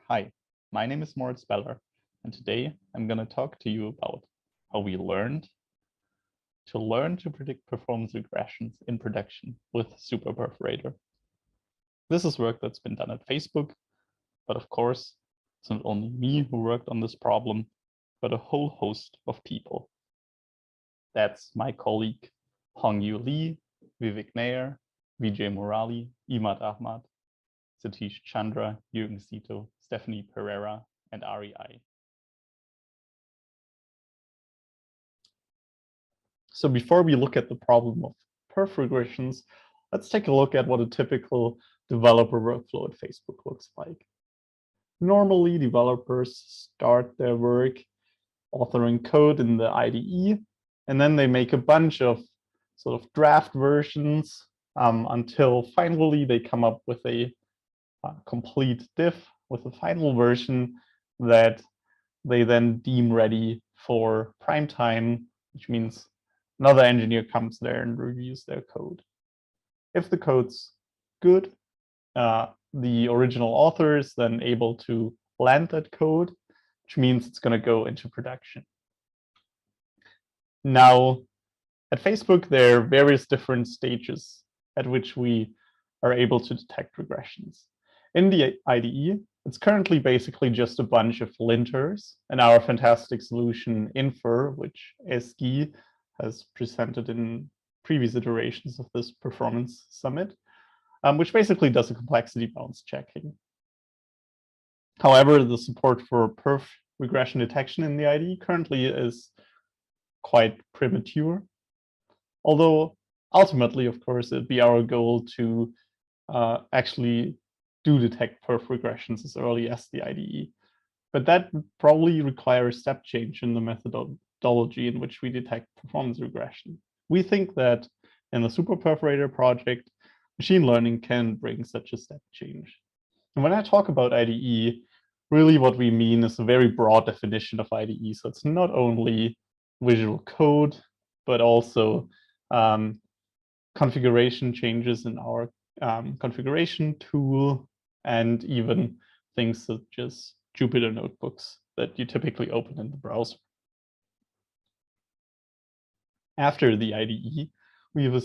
Hi, my name is Moritz, and today I'm going to talk to you about how we learned to predict performance regressions in production with Super Perforator. This is work that's been done at Facebook, but of course, it's not only me who worked on this problem, but a whole host of people. That's my colleague Hongyu Lee, Vivek Nair, Vijay Murali, Imad Ahmad, Satish Chandra, Jürgen Sito, Stephanie Pereira, and Ari I. So before we look at the problem of perf regressions, let's take a look at what a typical developer workflow at Facebook looks like. Normally, developers start their work authoring code in the IDE, and then they make a bunch of sort of draft versions until finally they come up with a complete diff with a final version that they then deem ready for prime time, which means another engineer comes there and reviews their code. If the code's good, the original author is then able to land that code, which means it's going to go into production. Now, at Facebook, there are various different stages at which we are able to detect regressions. In the IDE, it's currently basically just a bunch of linters, and our fantastic solution Infer, which Eski has presented in previous iterations of this performance summit, which basically does a complexity bounds checking. However, the support for perf regression detection in the IDE currently is quite premature, although ultimately, of course, it'd be our goal to actually do detect perf regressions as early as the IDE. But that would probably require a step change in the methodology in which we detect performance regression. We think that in the Super Perforator project, machine learning can bring such a step change. And when I talk about IDE, really what we mean is a very broad definition of IDE. So it's not only visual code, but also configuration changes in our configuration tool, and even things such as Jupyter notebooks that you typically open in the browser. After the IDE, we have a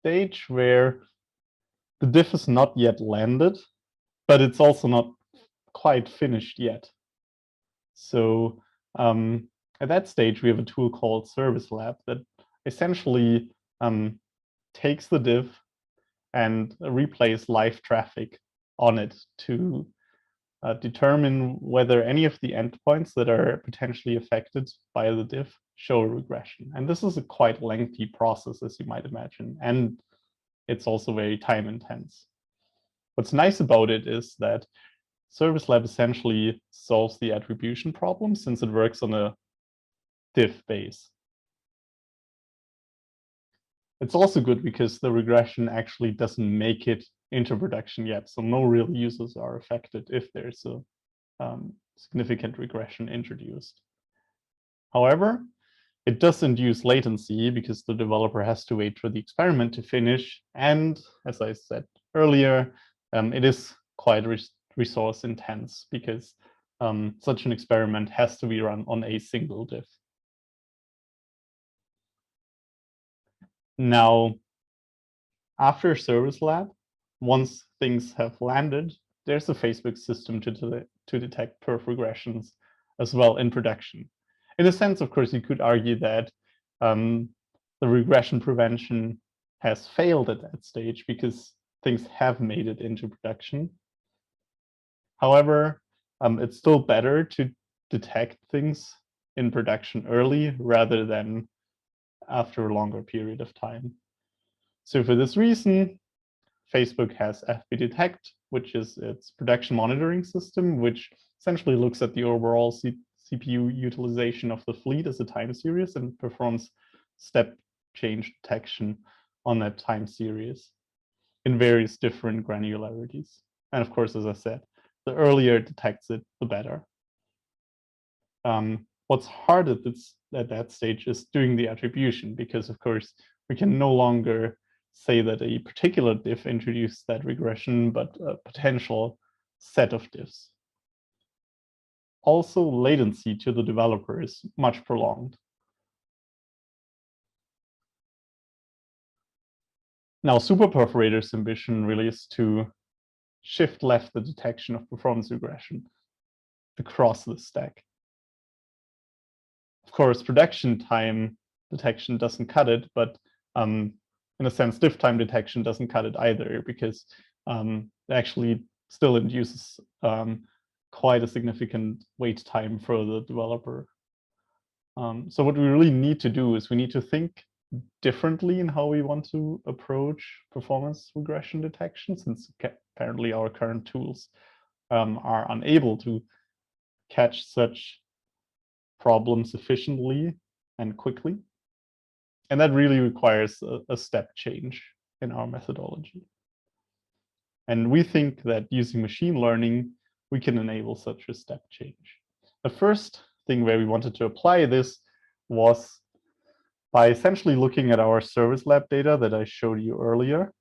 stage where the diff is not yet landed, but it's also not quite finished yet. So at that stage, we have a tool called Service Lab that essentially takes the diff and replays live traffic on it to determine whether any of the endpoints that are potentially affected by the diff show a regression. And this is a quite lengthy process, as you might imagine, and it's also very time intense. What's nice about it is that Service Lab essentially solves the attribution problem since it works on a diff base. It's also good because the regression actually doesn't make it into production yet, so no real users are affected if there's a significant regression introduced. However, it does induce latency because the developer has to wait for the experiment to finish. And as I said earlier, it is quite resource intense because such an experiment has to be run on a single diff. Now, after Service Lab, once things have landed, there's a Facebook system to detect perf regressions as well in production. In a sense, of course, you could argue that the regression prevention has failed at that stage because things have made it into production. However, it's still better to detect things in production early rather than after a longer period of time. So for this reason, Facebook has FB Detect, which is its production monitoring system, which essentially looks at the overall CPU utilization of the fleet as a time series and performs step change detection on that time series in various different granularities. And of course, as I said, the earlier it detects it, the better. What's hard at that stage is doing the attribution, because of course we can no longer say that a particular diff introduced that regression, but a potential set of diffs. also latency to the developer is much prolonged. Now, super perforator's ambition really is to shift left the detection of performance regression across the stack. Of course, production time detection doesn't cut it, but in a sense, diff time detection doesn't cut it either, because it actually still induces quite a significant wait time for the developer. So what we really need to do is we need to think differently in how we want to approach performance regression detection, since apparently our current tools are unable to catch such problems efficiently and quickly. And that really requires a step change in our methodology. And we think that using machine learning, we can enable such a step change. The first thing where we wanted to apply this was by essentially looking at our service lab data that I showed you earlier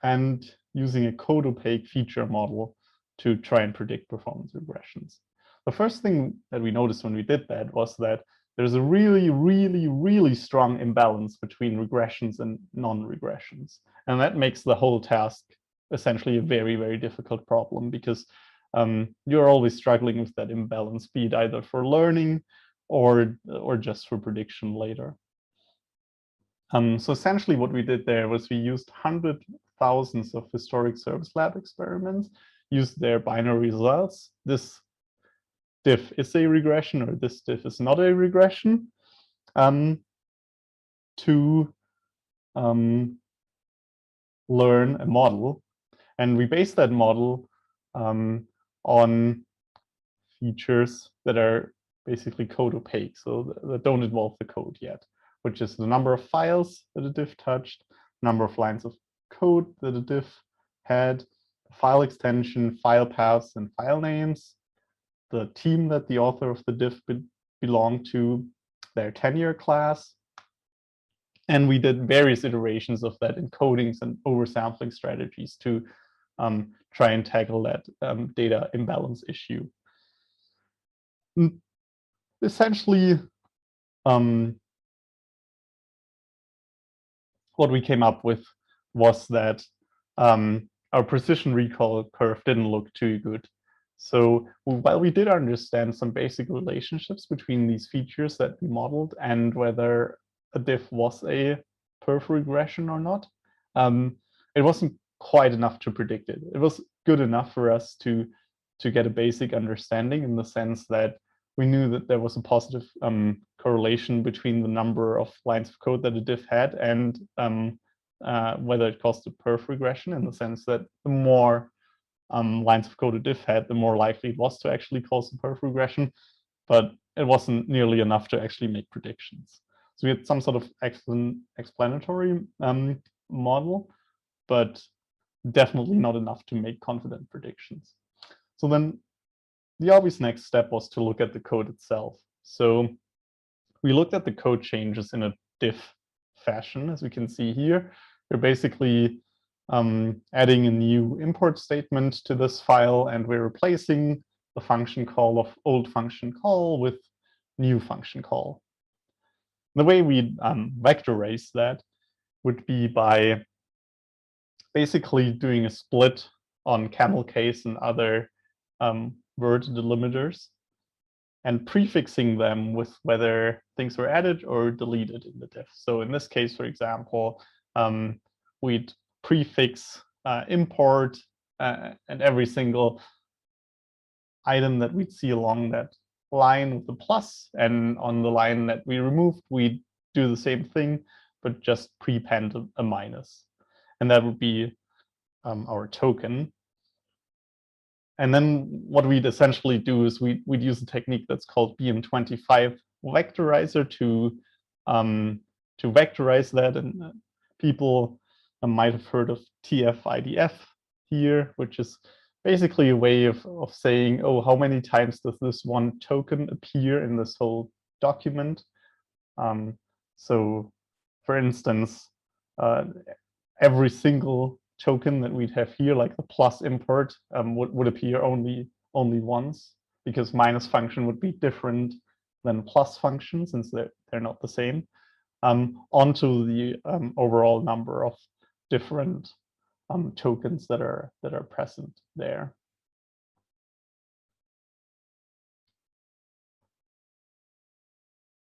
and using a code opaque feature model to try and predict performance regressions. The first thing that we noticed when we did that was that there's a really strong imbalance between regressions and non-regressions. And that makes the whole task essentially a very difficult problem, because you're always struggling with that imbalance, be it either for learning or just for prediction later. So essentially what we did there was we used hundreds of thousands of historic service lab experiments, used their binary results. This diff is a regression, or this diff is not a regression, to learn a model. And we base that model on features that are basically code opaque, so that don't involve the code yet, which is the number of files that a diff touched, number of lines of code that a diff had, file extension, file paths, and file names, the team that the author of the diff belonged to, their tenure class. And we did various iterations of that encodings and oversampling strategies to try and tackle that data imbalance issue. Essentially, what we came up with was that our precision recall curve didn't look too good. So while we did understand some basic relationships between these features that we modeled and whether a diff was a perf regression or not, it wasn't quite enough to predict it. It was good enough for us to get a basic understanding, in the sense that we knew that there was a positive correlation between the number of lines of code that a diff had and whether it caused a perf regression, in the sense that the more lines of code a diff had, the more likely it was to actually cause a perf regression, but it wasn't nearly enough to actually make predictions. So we had some sort of explanatory model, but definitely not enough to make confident predictions. So then the obvious next step was to look at the code itself. So we looked at the code changes in a diff fashion, as we can see here. We're basically adding a new import statement to this file, and we're replacing the function call of old function call with new function call. The way we vectorize that would be by basically doing a split on camel case and other word delimiters, and prefixing them with whether things were added or deleted in the diff. So in this case, for example, we'd prefix import and every single item that we'd see along that line with the plus, and on the line that we removed, we'd do the same thing, but just prepend a minus. And that would be our token. And then what we'd essentially do is we'd use a technique that's called BM25 vectorizer to vectorize that. And people might have heard of TF-IDF here, which is basically a way of saying, oh, how many times does this one token appear in this whole document? So for instance, every single token that we'd have here, like the plus import, would appear only once. because minus function would be different than plus function since they're not the same, onto the overall number of different tokens that are present there.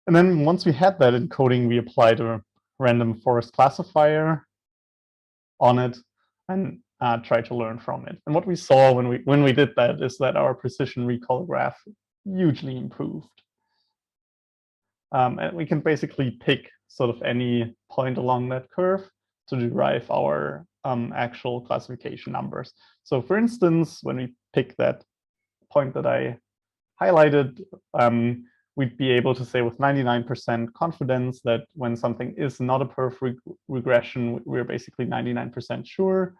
And then once we had that encoding, we applied a random forest classifier on it and try to learn from it. And what we saw when we did that is that our precision recall graph hugely improved. And we can basically pick sort of any point along that curve to derive our actual classification numbers. So for instance, when we pick that point that I highlighted, we'd be able to say with 99% confidence that when something is not a perfect regression, we're basically 99% sure.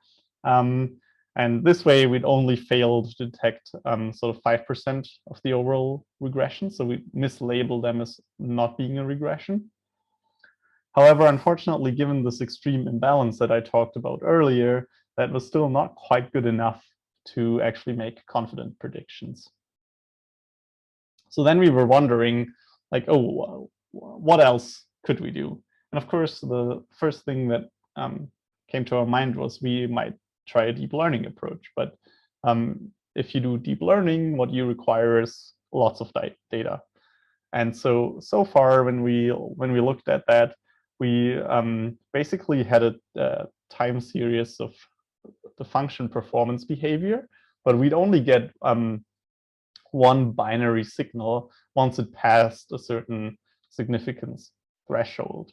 And this way, we'd only fail to detect sort of 5% of the overall regression. So we mislabel them as not being a regression. However, unfortunately, given this extreme imbalance that I talked about earlier, that was still not quite good enough to actually make confident predictions. So then we were wondering, like, oh, what else could we do? And of course, the first thing that came to our mind was we might try a deep learning approach. But if you do deep learning, what you require is lots of data. And so far, when we looked at that, we basically had a time series of the function performance behavior, but we'd only get one binary signal once it passed a certain significance threshold.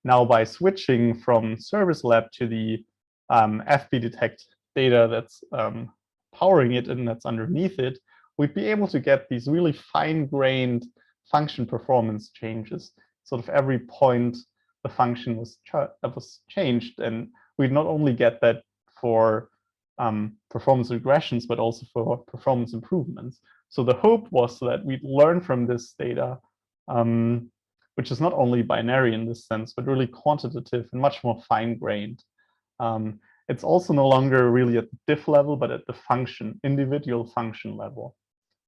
Now, by switching from Service Lab to the FB detect data that's powering it and that's underneath it, we'd be able to get these really fine-grained function performance changes. Sort of every point the function was changed, and we'd not only get that for performance regressions, but also for performance improvements. So the hope was that we'd learn from this data, which is not only binary in this sense, but really quantitative and much more fine-grained. It's also no longer really at the diff level, but at the individual function level.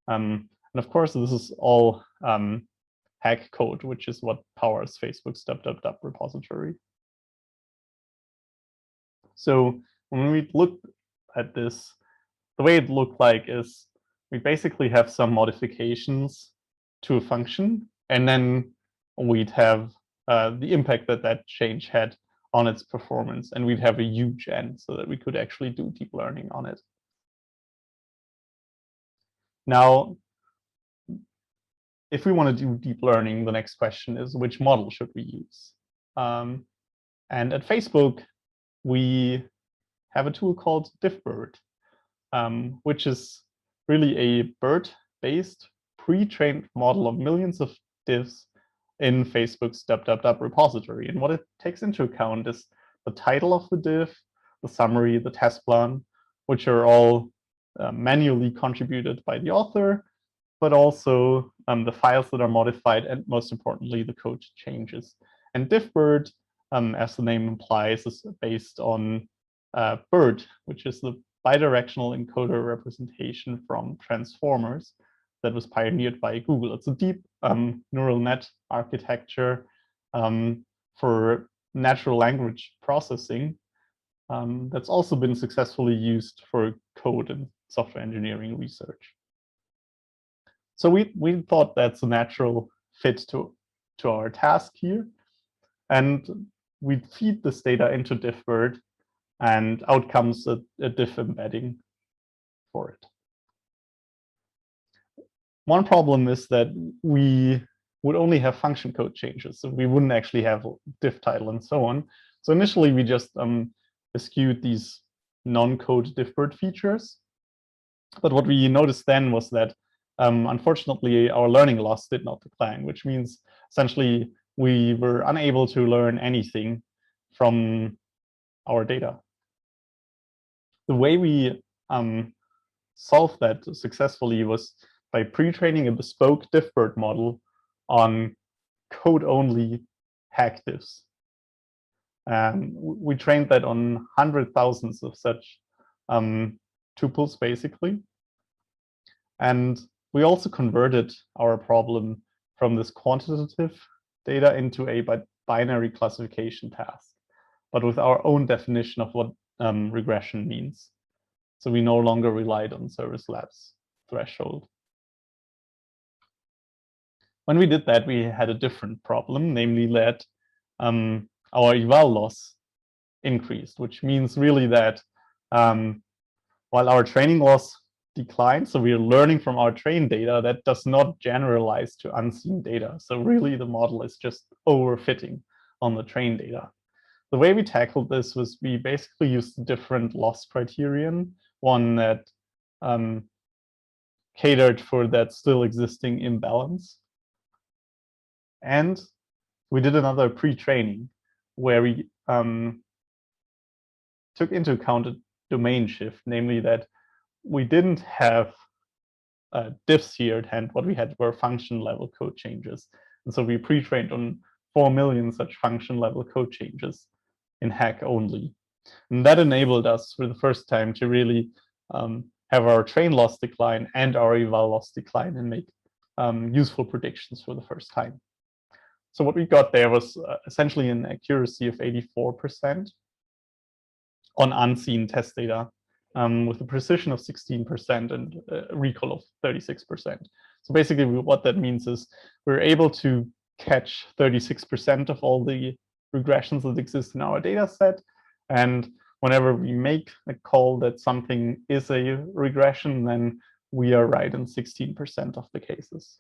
And of course, this is all hack code, which is what powers Facebook's www repository. So when we look at this, the way it looked like is we basically have some modifications to a function, and then we'd have the impact that that change had on its performance, and we'd have a huge N so that we could actually do deep learning on it. Now, if we want to do deep learning, the next question is, which model should we use? And at Facebook, we have a tool called Diffbird, which is really a BERT-based pre-trained model of millions of diffs in Facebook's www repository. And what it takes into account is the title of the diff, the summary, the test plan, which are all manually contributed by the author, but also the files that are modified, and most importantly, the code changes. And Diffbird, as the name implies, is based on BERT, which is the bidirectional encoder representation from transformers that was pioneered by Google. It's a deep neural net architecture for natural language processing that's also been successfully used for code and software engineering research. So we thought that's a natural fit to our task here. And we'd feed this data into Diffbird, and out comes a diff embedding for it. One problem is that we would only have function code changes, so we wouldn't actually have diff title and so on. So initially, we just eschewed these non-code Diffbird features. But what we noticed then was that, unfortunately, our learning loss did not decline, which means essentially we were unable to learn anything from our data. The way we solved that successfully was by pre-training a bespoke Diffbird model on code-only hack diffs. We trained that on 100,000s of such tuples, basically. And we also converted our problem from this quantitative data into a binary classification task, but with our own definition of what regression means. So we no longer relied on Service Labs threshold. When we did that, we had a different problem, namely that our eval loss increased, which means really that while our training loss declined, so we are learning from our trained data, that does not generalize to unseen data. So really the model is just overfitting on the trained data. The way we tackled this was we basically used a different loss criterion, one that catered for that still existing imbalance. And we did another pre-training where we took into account a domain shift, namely that we didn't have diffs here at hand. What we had were function level code changes. And so we pre-trained on 4 million such function level code changes in Hack only. And that enabled us for the first time to really have our train loss decline and our eval loss decline and make useful predictions for the first time. So what we got there was essentially an accuracy of 84% on unseen test data, with a precision of 16% and a recall of 36%. So basically what that means is we're able to catch 36% of all the regressions that exist in our data set. And whenever we make a call that something is a regression, then we are right in 16% of the cases.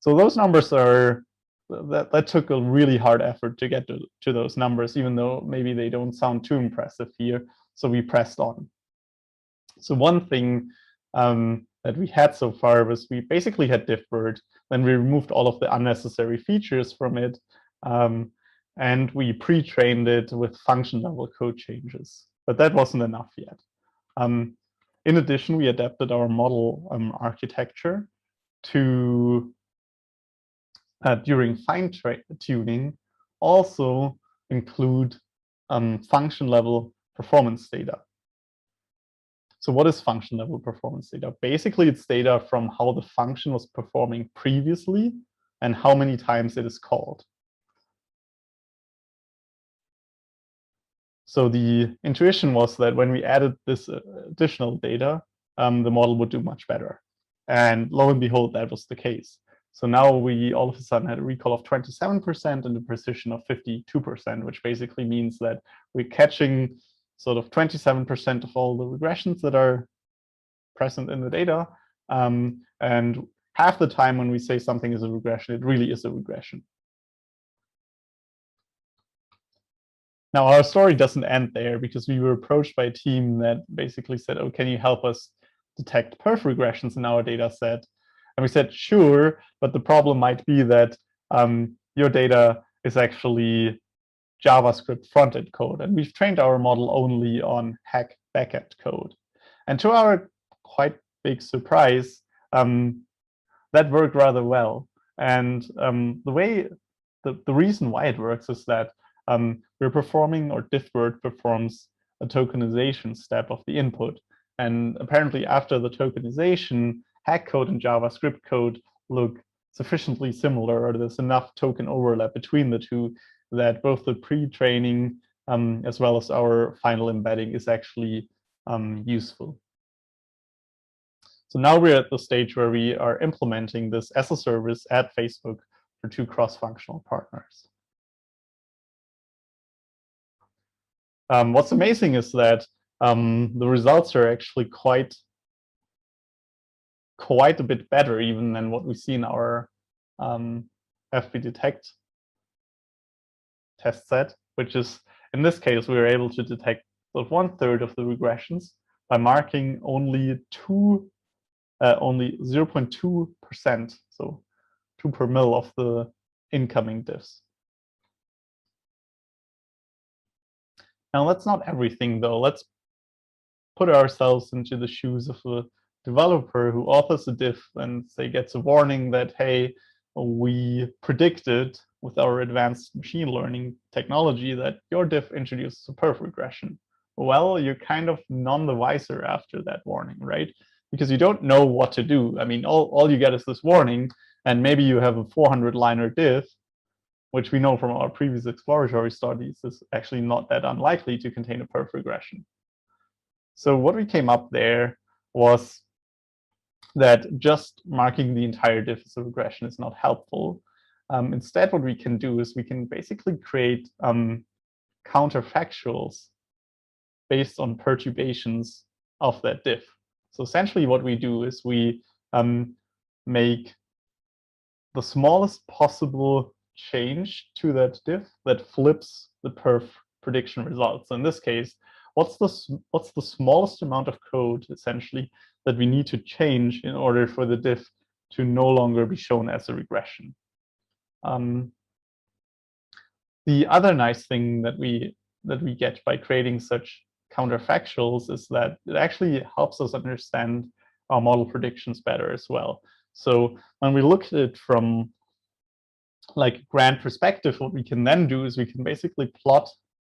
So those numbers are, that took a really hard effort to get to those numbers, even though maybe they don't sound too impressive here. So we pressed on. So one thing that we had so far was we basically had Diffbird, then we removed all of the unnecessary features from it, and we pre-trained it with function level code changes. But that wasn't enough yet. In addition, we adapted our model architecture to during fine-tuning also include function level performance data. So what is function level performance data? Basically, it's data from how the function was performing previously and how many times it is called. So the intuition was that when we added this additional data, the model would do much better. And lo and behold, that was the case. So now we all of a sudden had a recall of 27% and a precision of 52%, which basically means that we're catching sort of 27% of all the regressions that are present in the data. And half the time when we say something is a regression, it really is a regression. Now, our story doesn't end there, because we were approached by a team that basically said, oh, can you help us detect perf regressions in our data set? And we said, sure, but the problem might be that your data is actually JavaScript front-end code. And we've trained our model only on Hack backend code. And to our quite big surprise, that worked rather well. And the reason why it works is that we're performing, or Diffbird performs, a tokenization step of the input. And apparently after the tokenization, Hack code and JavaScript code look sufficiently similar, or there's enough token overlap between the two that both the pre-training as well as our final embedding is actually useful. So now we're at the stage where we are implementing this as a service at Facebook for 2 cross-functional partners. What's amazing is that the results are actually quite a bit better even than what we see in our FB Detect test set, which is, in this case, we were able to detect 1/3 of the regressions by marking only 0.2%, so 2 per mil of the incoming diffs. Now, that's not everything, though. Let's put ourselves into the shoes of a developer who authors a diff and say gets a warning that, hey, we predicted with our advanced machine learning technology that your diff introduces a perf regression. Well, you're kind of none the wiser after that warning, right? because you don't know what to do. I mean, all you get is this warning, and maybe you have a 400-liner diff, which we know from our previous exploratory studies is actually not that unlikely to contain a perf regression. So what we came up there was that just marking the entire diff as a regression is not helpful. Instead, what we can do is we can basically create counterfactuals based on perturbations of that diff. So essentially what we do is we make the smallest possible change to that diff that flips the perf prediction results. So in this case, what's the smallest amount of code essentially that we need to change in order for the diff to no longer be shown as a regression? The other nice thing that we get by creating such counterfactuals is that it actually helps us understand our model predictions better as well. So when we look at it from like a grand perspective, what we can then do is we can basically plot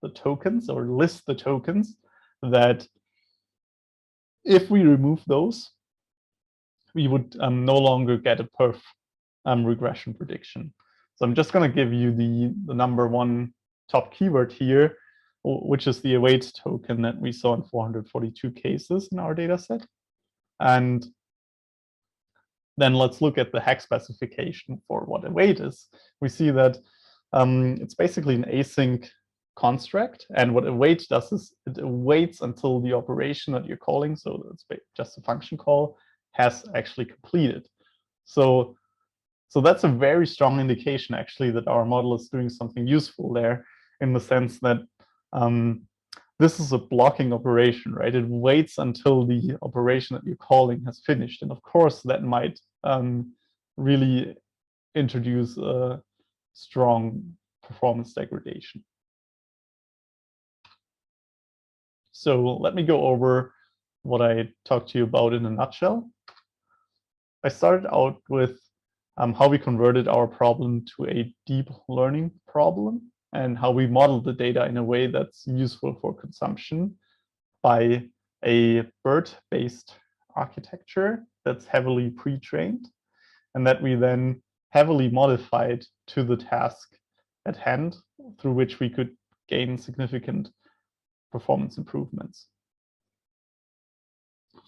the tokens or list the tokens that if we remove those, we would no longer get a perf regression prediction. So I'm just going to give you the number one top keyword here, which is the await token that we saw in 442 cases in our data set. And then let's look at the hack specification for what await is. We see that it's basically an async construct. And what await does is it awaits until the operation that you're calling, so it's just a function call, has actually completed. So that's a very strong indication, actually, that our model is doing something useful there, in the sense that this is a blocking operation, right? It waits until the operation that you're calling has finished. And of course, that might really introduce a strong performance degradation. So let me go over what I talked to you about in a nutshell. I started out with how we converted our problem to a deep learning problem and how we modeled the data in a way that's useful for consumption by a BERT-based architecture that's heavily pre-trained, and that we then heavily modified to the task at hand, through which we could gain significant performance improvements.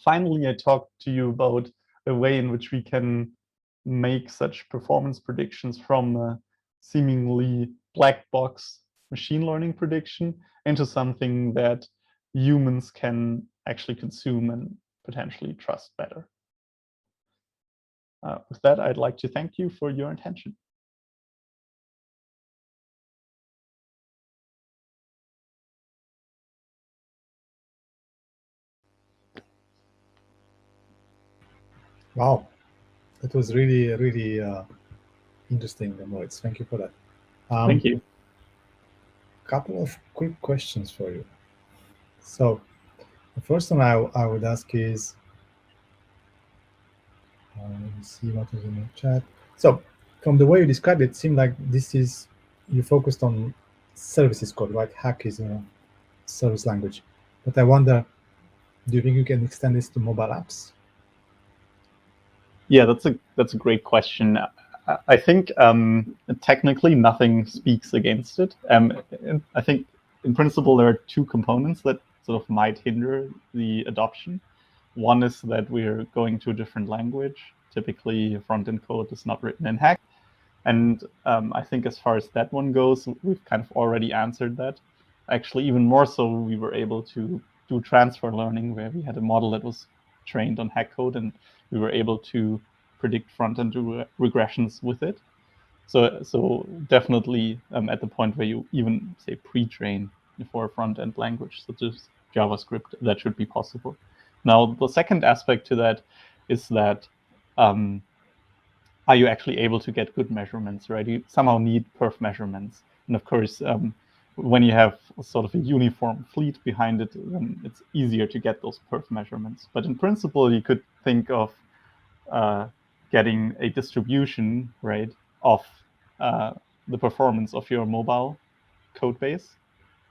Finally, I talked to you about a way in which we can make such performance predictions from a seemingly black box machine learning prediction into something that humans can actually consume and potentially trust better. With that, I'd like to thank you for your attention. Wow, that was really, really interesting, Moritz. Thank you for that. Thank you. Couple of quick questions for you. So the first one I would ask is, let me see what is in the chat. So from the way you described it, it seemed like you focused on services code, right? Hack is a service language. But I wonder, do you think you can extend this to mobile apps? Yeah, that's a great question. I think technically nothing speaks against it. I think in principle there are two components that sort of might hinder the adoption. One is that we're going to a different language. Typically, front-end code is not written in Hack. And I think as far as that one goes, we've kind of already answered that. Actually, even more so, we were able to do transfer learning, where we had a model that was trained on Hack code, and we were able to predict front-end regressions with it. So definitely at the point where you even, say, pre-train for a front-end language, such as JavaScript, that should be possible. Now, the second aspect to that is that are you actually able to get good measurements, right? You somehow need perf measurements. And of course, when you have sort of a uniform fleet behind it, then it's easier to get those perf measurements. But in principle, you could think of getting a distribution, right, of the performance of your mobile code base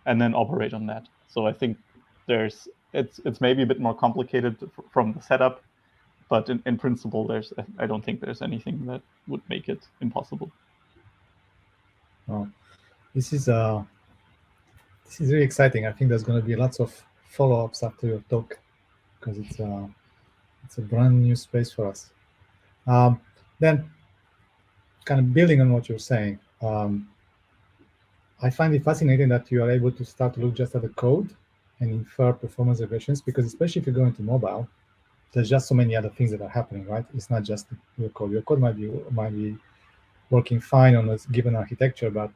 and then operate on that. So I think it's maybe a bit more complicated from the setup but in principle, I don't think there's anything that would make it impossible. Oh, this is really exciting. I think there's going to be lots of follow-ups after your talk, because it's a brand new space for us. Then, kind of building on what you're saying, I find it fascinating that you are able to start to look just at the code and infer performance regressions, because especially if you go into mobile, there's just so many other things that are happening, right? It's not just your code. Your code might be working fine on a given architecture, but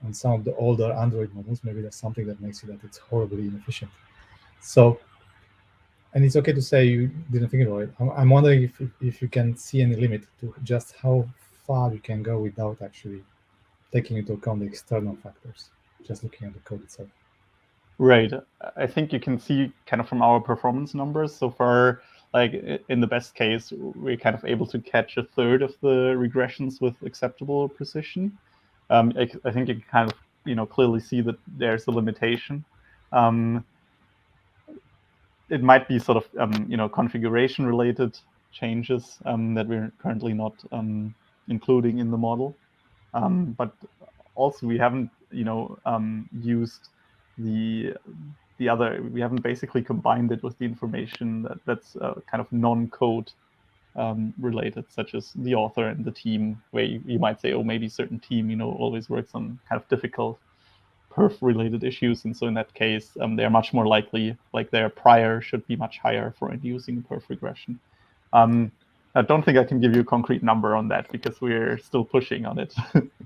on some of the older Android models, maybe there's something that makes it that it's horribly inefficient. So, and it's okay to say you didn't think about it. I'm wondering if you can see any limit to just how far you can go without actually taking into account the external factors, just looking at the code itself. Right. I think you can see kind of from our performance numbers so far, like in the best case, we're kind of able to catch a third of the regressions with acceptable precision. I think you can kind of, clearly see that there's a limitation. It might be sort of, configuration related changes that we're currently not including in the model. But also we haven't, used the other, we haven't basically combined it with the information that's kind of non-code related, such as the author and the team, where you might say, oh, maybe a certain team, always works on kind of difficult perf related issues. And so in that case, they're much more likely, like their prior should be much higher for inducing a perf regression. I don't think I can give you a concrete number on that because we're still pushing on it.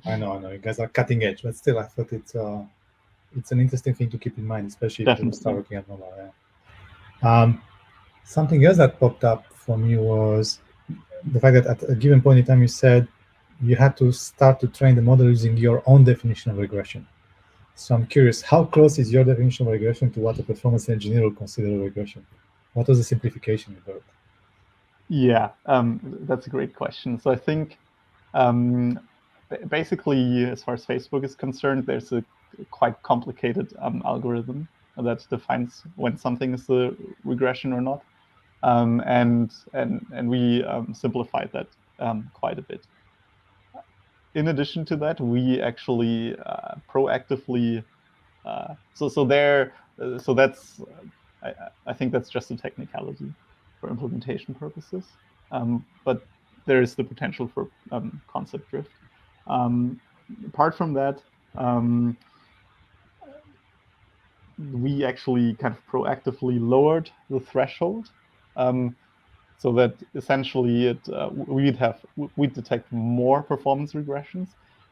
I know, you guys are cutting edge, but still, I thought it's an interesting thing to keep in mind, especially if you start looking at mobile. Something else that popped up for me was the fact that at a given point in time, you said you had to start to train the model using your own definition of regression. So I'm curious, how close is your definition of regression to what a performance engineer will consider a regression? What was the simplification you heard? Yeah, that's a great question. So I think basically, as far as Facebook is concerned, there's a quite complicated algorithm that defines when something is a regression or not, and we simplified that quite a bit. In addition to that, we actually proactively so that's I think that's just a technicality for implementation purposes, but there is the potential for concept drift. Apart from that, we actually kind of proactively lowered the threshold, so that essentially we'd detect more performance regressions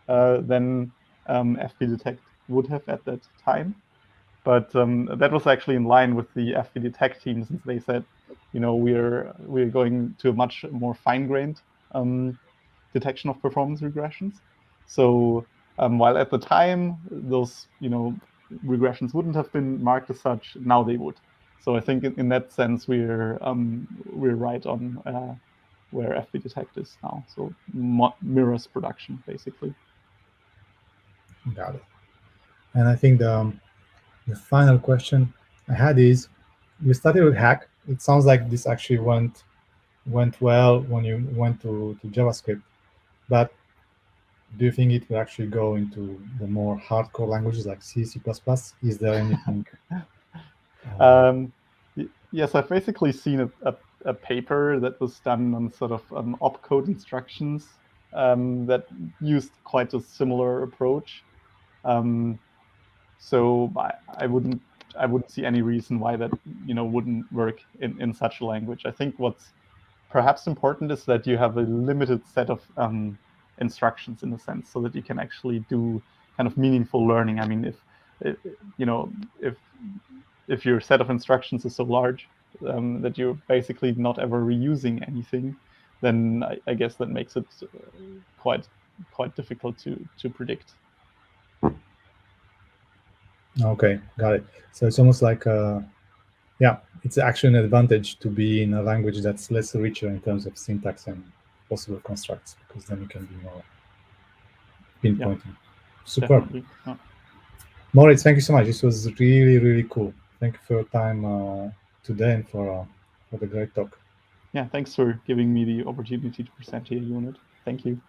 than FP-Detect would have at that time. But that was actually in line with the FP-Detect team, since they said, we're going to a much more fine-grained detection of performance regressions. So while at the time those regressions wouldn't have been marked as such, now they would. So I think in that sense we're right on where FP-Detect is now. So mirrors production basically. Got it. And I think the final question I had is, you started with Hack. It sounds like this actually went well when you went to JavaScript, but do you think it will actually go into the more hardcore languages like C, C++? Is there anything? Yes, I've basically seen a paper that was done on sort of opcode instructions that used quite a similar approach. So I wouldn't see any reason why that wouldn't work in such a language. I think what's perhaps important is that you have a limited set of instructions in a sense, so that you can actually do kind of meaningful learning. I mean, if your set of instructions is so large that you're basically not ever reusing anything, then I guess that makes it quite difficult to predict. Okay, got it. So it's almost like it's actually an advantage to be in a language that's less richer in terms of syntax and possible constructs, because then you can be more pinpointing. Yeah, superb. Yeah. Moritz, thank you so much. This was really, really cool. Thank you for your time today and for the great talk. Yeah, thanks for giving me the opportunity to present here, Unit. Thank you.